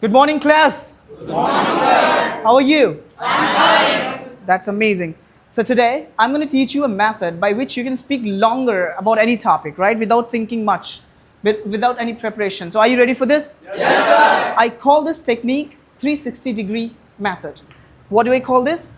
Good morning, class. Good morning, sir. How are you? I'm fine. That's amazing. So today, I'm going to teach you a method by which you can speak longer about any topic, right? Without thinking much, without any preparation. So are you ready for this? Yes, sir. I call this technique 360-degree method. What do I call this?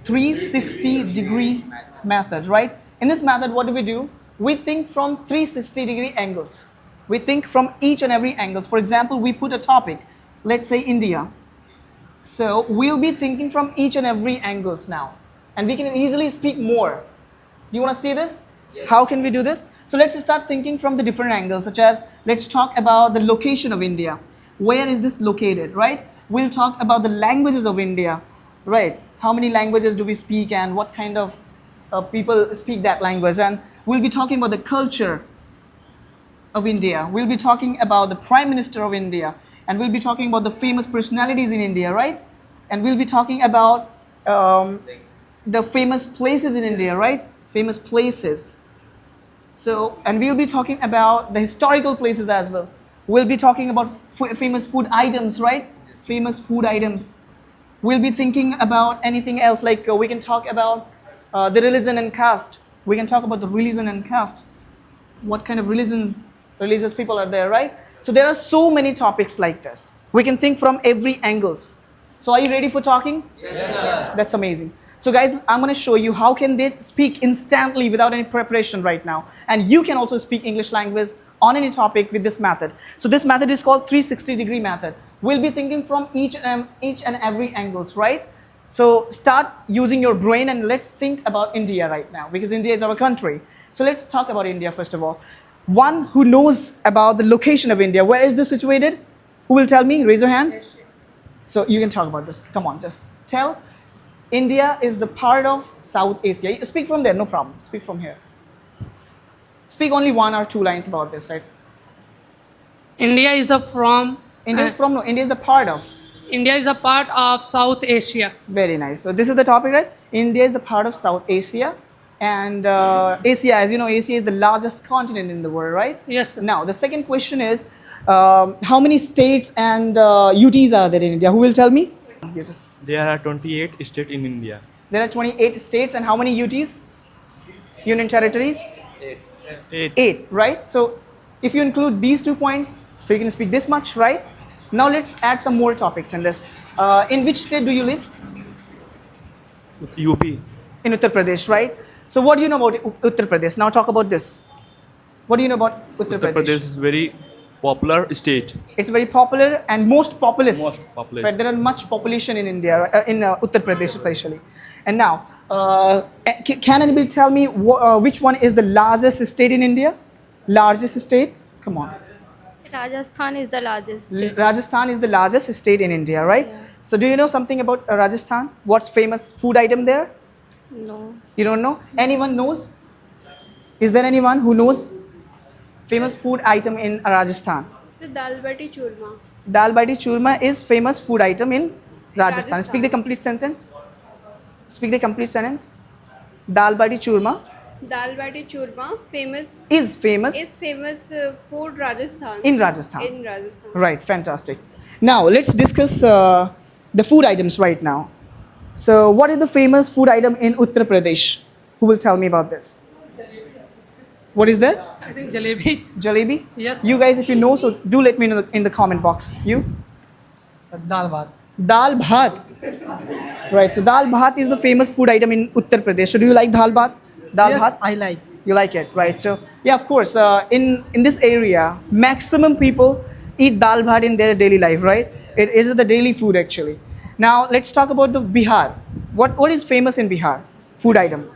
360-degree method, right? In this method, what do? We think from 360-degree angles. We think from each and every angles. For example, we put a topic, let's say India. So we'll be thinking from each and every angles now. And we can easily speak more. Do you want to see this? Yes. How can we do this? So let's start thinking from the different angles, such as let's talk about the location of India. Where is this located, right? We'll talk about the languages of India, right? How many languages do we speak and what kind of people speak that language? And we'll be talking about the culture of India. We'll be talking about the Prime Minister of India. And we'll be talking about the famous personalities in India, right? And we'll be talking about the famous places in India, right? Famous places. So, and we'll be talking about the historical places as well. We'll be talking about famous food items, right? Famous food items. We'll be thinking about anything else, like we can talk about the religion and caste. We can talk about the religion and caste. What kind of religious people are there, right? So there are so many topics like this. We can think from every angles. So are you ready for talking? Yes, sir. That's amazing. So guys, I'm going to show you how can they speak instantly without any preparation right now. And you can also speak English language on any topic with this method. So this method is called 360-degree method. We'll be thinking from each and every angles, right? So start using your brain and let's think about India right now, because India is our country. So let's talk about India first of all. One who knows about the location of India, where is this situated? Who will tell me? Raise your hand. So you can talk about this. Come on, just tell. India is the part of South Asia. Speak from there, no problem. Speak from here. Speak only one or two lines about this, right? India is a from. India is from, no, India is the part of. India is a part of South Asia. Very nice. So this is the topic, right? India is the part of South Asia. And Asia, as you know, Asia is the largest continent in the world, right? Yes, sir. Now, the second question is, how many states and UTs are there in India? Who will tell me? Yes. There are 28 states in India. There are 28 states and how many UTs? Union territories? 8. 8, right? So if you include these 2 points, so you can speak this much, right? Now let's add some more topics in this. In which state do you live? UP. In Uttar Pradesh, right? So what do you know about Uttar Pradesh? Now talk about this. What do you know about Uttar Uttar Pradesh is very popular state. It's very popular and most populous. Most populous. Right? There are much population in India, in Uttar Pradesh especially. And now, can anybody tell me which one is the largest state in India? Largest state? Come on. Rajasthan is the largest state. Rajasthan is the largest state in India, right? Yeah. So do you know something about Rajasthan? What's famous food item there? No. You don't know? Anyone knows? Is there anyone who knows famous food item in Rajasthan? The dal bati churma. Dal bati churma is famous food item in Rajasthan. Speak the complete sentence. Speak the complete sentence. Dal bati churma Dal bati churma is famous food Rajasthan. in Rajasthan. In Rajasthan. Right, fantastic. Now let's discuss the food items right now. So what is the famous food item in Uttar Pradesh? Who will tell me about this? What is that? I think jalebi. Jalebi? Yes. You guys, if you know, so do let me know in the comment box. You? Sir, dal bhat. Dal bhat. Right, so dal bhat is the famous food item in Uttar Pradesh. So do you like dal bhat? Dal Yes, bhat? I like. You like it, right? So yeah, of course, in this area, maximum people eat dal bhat in their daily life, right? It is the daily food actually. Now let's talk about the Bihar. What is famous in Bihar? Food item.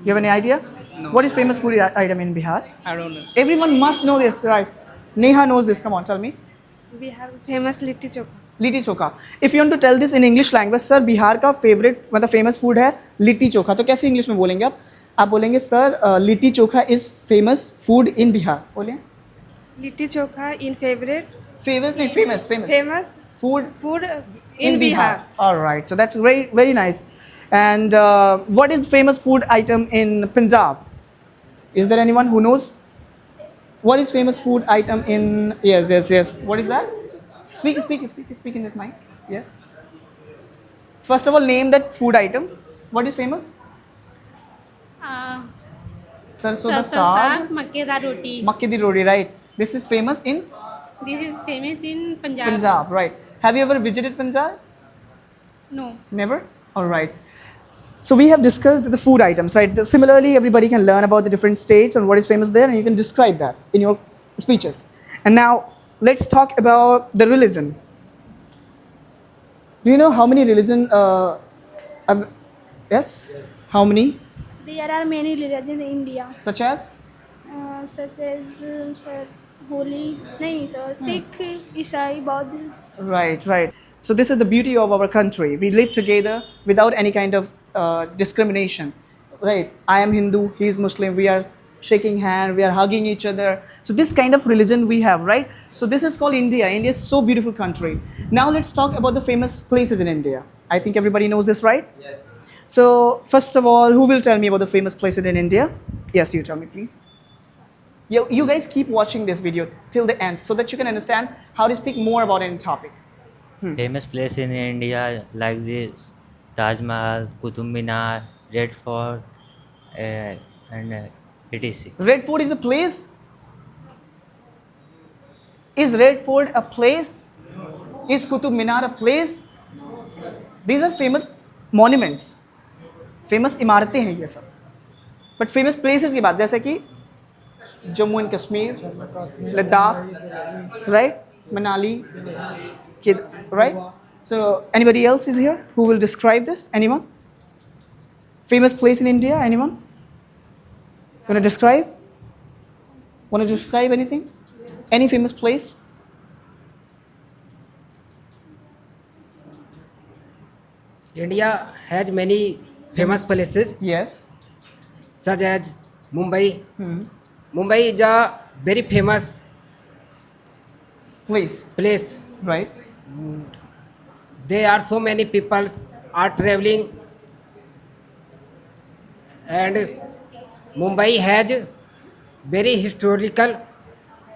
You have any idea? No. What is famous food item in Bihar? I don't know. Everyone must know this, right? Neha knows this. Come on, tell me. We have famous litti chokha. Litti chokha. If you want to tell this in English language, sir Bihar का favourite मतलब famous food है लिट्टी चोखा, तो कैसे English में बोलेंगे आप बोलेंगे sir litti chokha is famous food in Bihar. बोलिए. Litti chokha in favorite. Favourite नहीं, famous famous Famous food in Bihar. All right, so that's very very nice. And what is famous food item in Punjab? Is there anyone who knows? What is famous food item in? Yes, yes, yes. What is that? Speak, speak, speak, speak in this mic. Yes. First of all, name that food item. What is famous? Sarson da saag, मक्के दा रोटी makki di roti. Right. This is famous in this is famous in Punjab Punjab. Right. Have you ever visited Punjab? No Never? All right. So we have discussed the food items, right? Similarly, everybody can learn about the different states and what is famous there, and you can describe that in your speeches. And now let's talk about the religion. Do you know how many religion? Yes. How many? There are many religions in India, Such as? such as sir, Holy, nahi sir, Sikh, Isai, Buddha. Right, right. So this is the beauty of our country. We live together without any kind of discrimination. Right. I am Hindu, he is Muslim. We are shaking hand, we are hugging each other. So this kind of religion we have, right? So this is called India. India is so beautiful country. Now let's talk about the famous places in India. I think everybody knows this, right? Yes. So first of all, who will tell me about the famous places in India? Yes, you tell me, please. You guys keep watching this video till the end so that you can understand how to speak more about any topic. Famous place in India like this Taj Mahal, Qutub Minar, Red Fort, and etc. Red Fort is a place? Is Red Fort a place? Is Qutub Minar a place? These are famous monuments. Famous इमारतें हैं ये सब. But famous places की बात जैसे कि Jammu and Kashmir, Ladakh, right? Manali, right? So anybody else is here who will describe this? Anyone? Famous place in India? Anyone? Want to describe? Want to describe anything? Any famous place? India has many famous places Yes. such as Mumbai. Mumbai is a very famous Place. place. Right. There are so many people are traveling, and Mumbai has very historical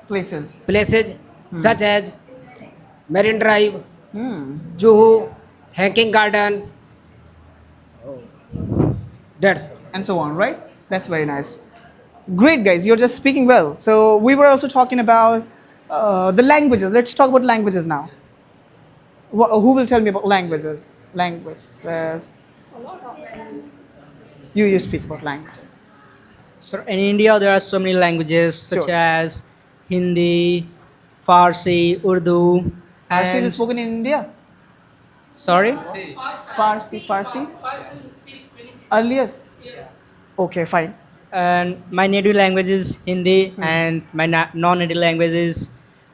Places. places such as Marine Drive, Juhu, Hanging Garden. That's And so on, right? That's very nice. Great, guys. You're just speaking well. So we were also talking about the languages. Let's talk about languages now. Who will tell me about languages? Languages. You speak about languages. So in India, there are so many languages such Sure. as Hindi, Farsi, Urdu, Farsi and is spoken in India. sorry, Farsi. Earlier. Okay, fine. and my native language is Hindi, and my non-native language is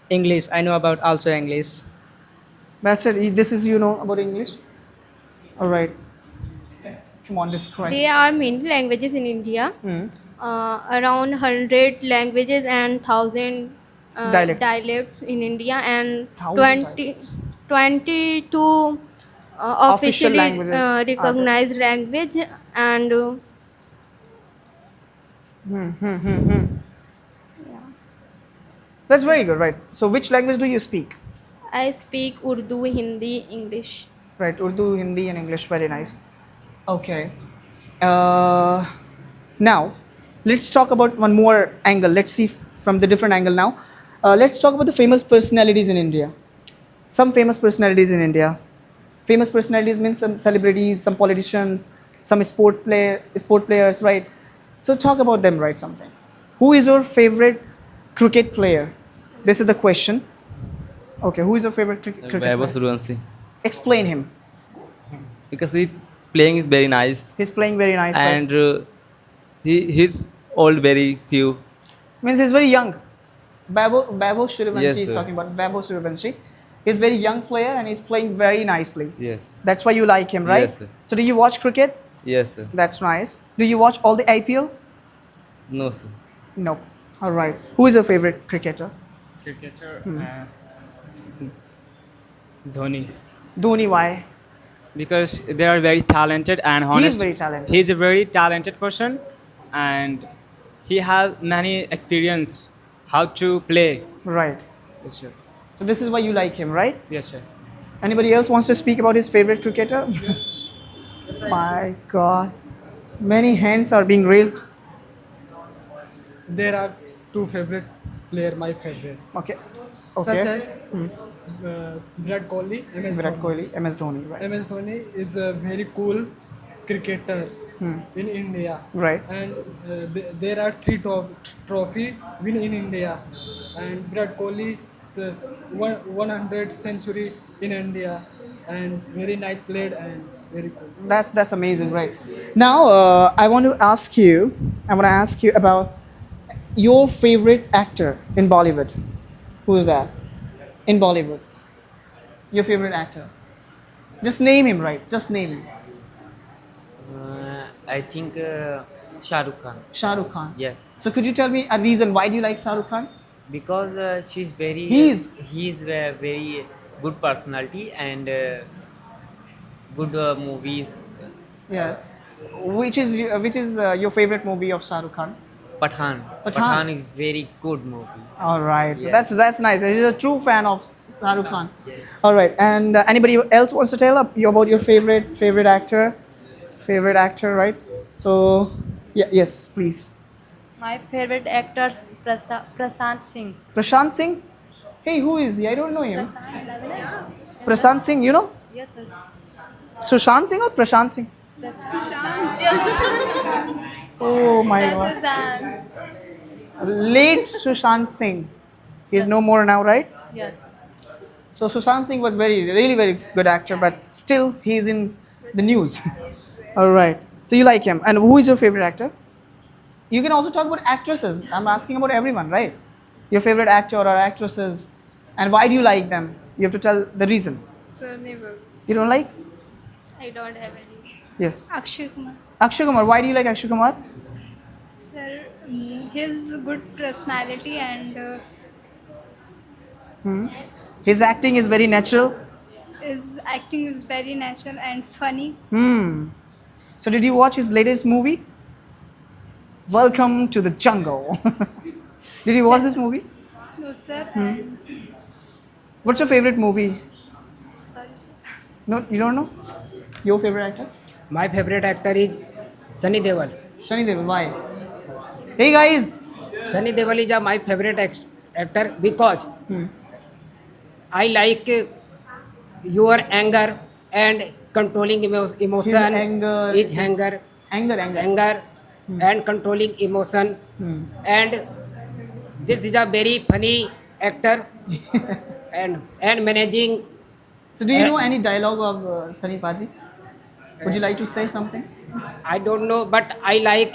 English. I know about also English. Master, this is you know about English. All right. Come on, describe. There are many languages in India, around 100 languages and 1,000 Dialects. in India, and 1,000 20, dialects. 22 Official officially languages are there. recognized language, and That's very good, right? So which language do you speak? I speak Urdu, Hindi, English. Right, Urdu, Hindi, and English. Very nice. Okay. Now, let's talk about one more angle. Let's see from the different angle now. Let's talk about the famous personalities in India. Some famous personalities in India. Famous personalities means some celebrities, some politicians, some sport players, right? So talk about them, right? Something. Who is your favorite cricket player? This is the question. Okay, who is your favorite cricket player? Vaibhav Suryavanshi. Explain him. Because he playing is very nice He's playing very nice, right? and he's old very few. Means he's very young. Vaibhav Suryavanshi Yes, is sir. talking about Vaibhav Suryavanshi. He's very young player and he's playing very nicely. Yes. That's why you like him, right? Yes, sir. So do you watch cricket? Yes, sir. That's nice. Do you watch all the IPL? No, sir. No. All right. Who is your favorite cricketer? Dhoni, Dhoni. Why? because they are very talented and honest. He is very talented. He's a very talented person, and he has many experience how to play. Right. Yes, sir. So this is why you like him, right? Yes, sir. Anybody else wants to speak about his favorite cricketer? My God. Many hands are being raised. There are two favorite player, my favorite, Okay. such Okay. as Virat Kohli, MS Virat Dhoni. Kohli, MS Dhoni, right? MS Dhoni is a very cool cricketer in India. Right. And there are three trophy win in India. And Virat Kohli is 100 century in India, and very nice played and very cool. That's amazing, right? Now I want to ask you. About your favorite actor in Bollywood. Who is that? In Bollywood, your favorite actor. Just name him, right? Just name him. I think Shah Rukh Khan. Shah Rukh Khan. Yes. So could you tell me a reason why do you like Shah Rukh Khan? Because she's very. He's a very good personality and good movies. Yes. Which is your favorite movie of Shah Rukh Khan? Pathan. Pathan. Is very good movie. All right. So Yes. that's nice. You're a true fan of Shah Rukh Khan. All right. And anybody else wants to tell you about your favorite actor? Favorite actor, right? So, yeah, yes, please. My favorite actor is Prashant Singh. Prashant Singh? Hey, who is he? I don't know him. Prashant Singh, you know? Yes, sir. Sushant Singh or Prashant Singh? Oh my God. Late Sushant Singh. He's no more now, right? Yes. So Sushant Singh was really very good actor, but still he's in the news. All right. So you like him. And who is your favorite actor? You can also talk about actresses. I'm asking about everyone, right? Your favorite actor or actresses, and why do you like them? You have to tell the reason. Sir, never. You don't like? I don't have any. Yes. Akshay Kumar. Akshay Kumar. Why do you like Akshay Kumar? Sir, his good personality and His acting is very natural. his acting is very natural and funny. So did you watch his latest movie? Welcome to the Jungle. Did you watch this movie? No, sir. And What's your favorite movie? sorry, sir. No, you don't know? Your favorite actor? My favorite actor is Sunny Deol. Sunny Deol. Why? Hey guys. Sunny Deol is my favorite actor because I like your anger and controlling emotion. anger. His anger. Anger. And controlling emotion. And this is a very funny actor and managing. So do you know any dialogue of Sunny Paji? Would you like to say something? I don't know, but I like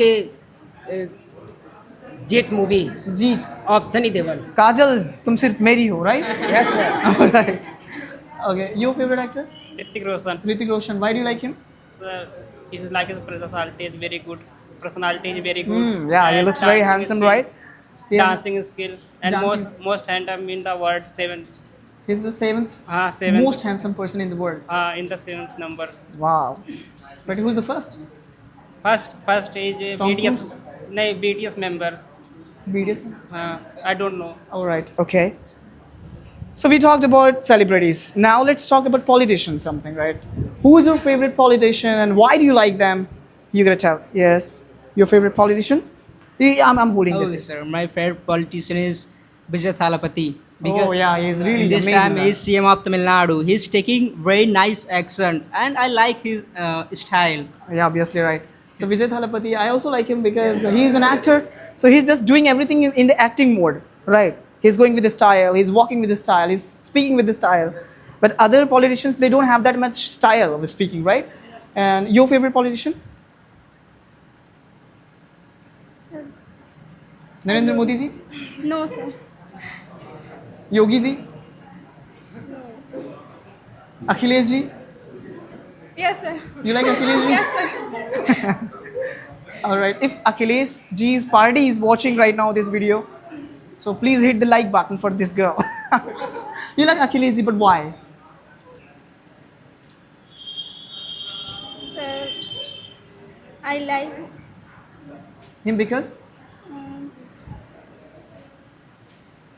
Jeet movie Jeet. of Sunny Deol. Kajal, tum sirf meri ho, right? Yes, sir. Alright. Okay. Your favorite actor? Hrithik Roshan. Hrithik Roshan. Why do you like him? Sir, his like his personality is very good. Personality is very good. Yeah, he And looks very dancing handsome, skill- right? He has- Dancing skill and Dancing most handsome in the world. He's the seventh Seventh. most handsome person in the world. In the 7th number. Wow. But who's the first? First is Tom BTS. Cruise? No, BTS member. BTS? I don't know. All right. Okay. So we talked about celebrities. Now let's talk about politicians. Something, right? Who is your favorite politician and why do you like them? You gotta tell. Yes. Your favorite politician? Yeah, I'm holding Oh, this. sir, my favorite politician is Vijay Thalapathy. Oh, yeah, he's really in this amazing time guy. he's CM of Tamil Nadu. He's taking very nice accent, and I like his style. Yeah, obviously right. So Vijay Thalapathy, I also like him because he's an actor. So he's just doing everything in the acting mode, right? He's going with the style. He's walking with the style. He's speaking with the style. But other politicians, they don't have that much style of speaking, right? And your favorite politician? Narendra Modi ji, No, sir. Yogi ji, Akhilesh ji. Yes, sir. You like Akhilesh ji? Yes, sir. All right. If Akhilesh ji's party is watching right now this video, so please hit the like button for this girl. You like Akhilesh ji, but why? Sir, I like Him because?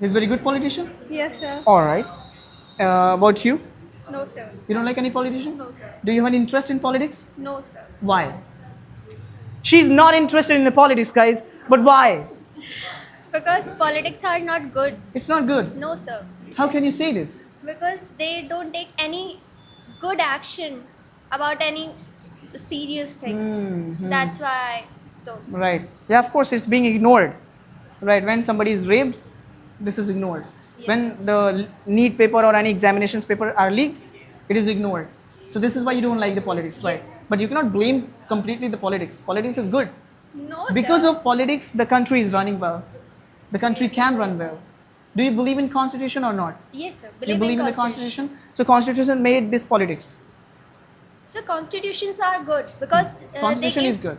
He's a very good politician? Yes, sir. All right. About you? No, sir. You don't like any politician? No, sir. Do you have an interest in politics? No, sir. Why? She's not interested in the politics, guys. But why? Because politics are not good. It's not good. No, sir. How can you say this? Because they don't take any good action about any serious things. That's why I don't. Right. Yeah, of course, it's being ignored. Right. When somebody is raped, this is ignored. When the NEET paper or any examinations paper are leaked, it is ignored. So this is why you don't like the politics, right? But you cannot blame completely the politics. Politics is good. No, Because sir. of politics, the country is running well. The country can run well. Do you believe in constitution or not? Yes, sir. You believe in the constitution? So constitution made this politics. So constitutions are good because Constitution is good.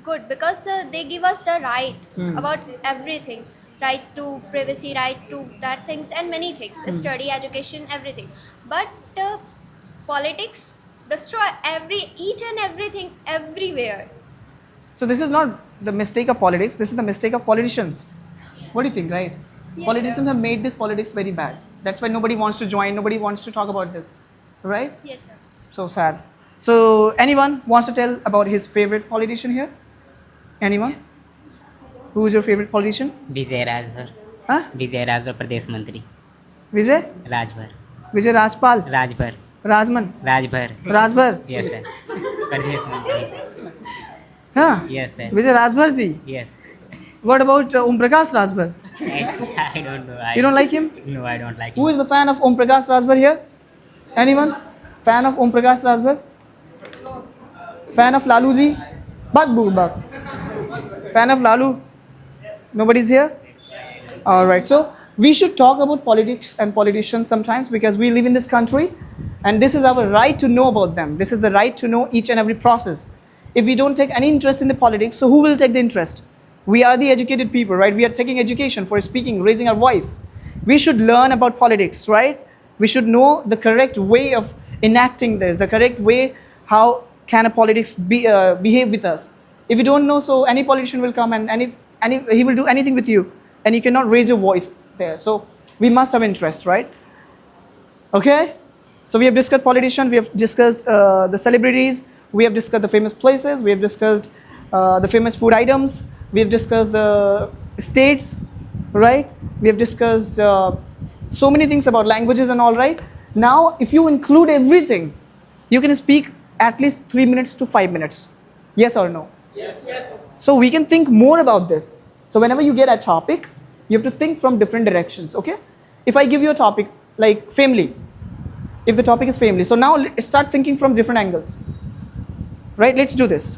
Good because they give us the right about everything, right to privacy, right to that things and many things, study, education, everything. But politics destroy each and everything everywhere. So this is not the mistake of politics. This is the mistake of politicians. What do you think, right? Yes, Politicians sir. have made this politics very bad. That's why nobody wants to join. Nobody wants to talk about this, right? Yes, sir. So sad. So anyone wants to tell about his favorite politician here? Anyone? Who is your favorite politician? Vijay Rajbhar Huh? Vijay Rajbhar प्रदेश मंत्री Vijay? Rajbhar Vijay Rajpal? Rajbhar Rajman? Rajbhar Rajbhar? Yes sir प्रदेश मंत्री Huh? Yes sir Vijay Rajbhar ji? Yes What about Om Prakash Rajbhar? I don't know. You don't like him? No, I don't like Who is the fan of Om Prakash Rajbhar here? Anyone? Fan of Om Prakash Rajbhar? Fan of Lalu ji? Bak boo bak. Fan of Lalu? Nobody's here? Alright, so we should talk about politics and politicians sometimes because we live in this country and this is our right to know about them. This is the right to know each and every process. If we don't take any interest in the politics, so who will take the interest? We are the educated people, right? We are taking education for speaking, raising our voice. We should learn about politics, right? We should know the correct way of enacting this, the correct way how can a politics behave with us. If you don't know, so any politician will come and he will do anything with you and you cannot raise your voice there. So we must have interest, right? Okay? So we have discussed politicians, we have discussed the celebrities, we have discussed the famous places, we have discussed the famous food items, we have discussed the states, right? We have discussed so many things about languages and all, right? Now, if you include everything, you can speak at least 3 minutes to 5 minutes. Yes or no? Yes. Yes. So we can think more about this. So whenever you get a topic, you have to think from different directions, okay? If I give you a topic like family, if the topic is family, so now let's start thinking from different angles, right? Let's do this.